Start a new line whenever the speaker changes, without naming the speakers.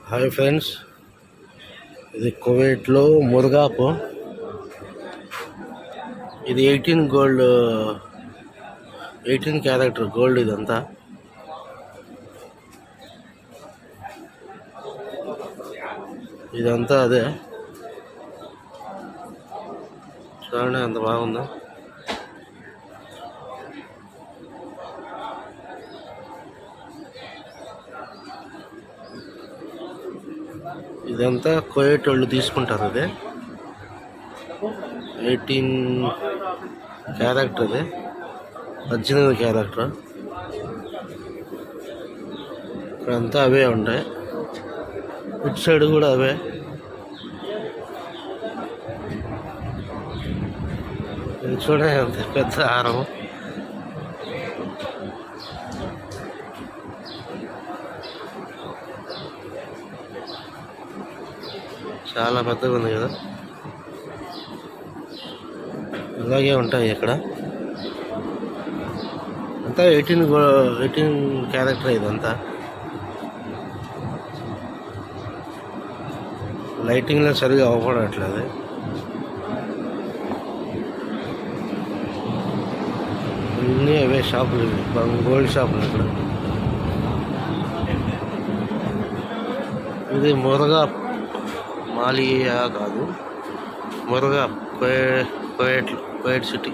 Hi friends, ఇది కువైట్లో మురగాపు. ఇది 18 క్యారెక్టర్ గోల్డ్. ఇదంతా అదే. చూడండి ఎంత బాగుందో. ఇదంతా కువైట్ వాళ్ళు తీసుకుంటారు. అదే 18 క్యారెక్టర్, అదే 18 క్యారెక్టర్. ఇక్కడంతా అవే ఉంటాయి. ఇటు సైడ్ కూడా అవే. ఇది చూడండి అంత పెద్ద హారం. చాలా పెద్దగా ఉంది కదా. ఇలాగే ఉంటాయి ఇక్కడ అంతా. 18 క్యారెక్టర్ ఇదంతా. లైటింగ్లో సరిగా అవ్వడట్లేదు. అన్నీ అవే షాపులు, గోల్డ్ షాపులు ఇక్కడ. ఇది మురగా మాలియా కాదు, మురగా కువైట్ సిటీ.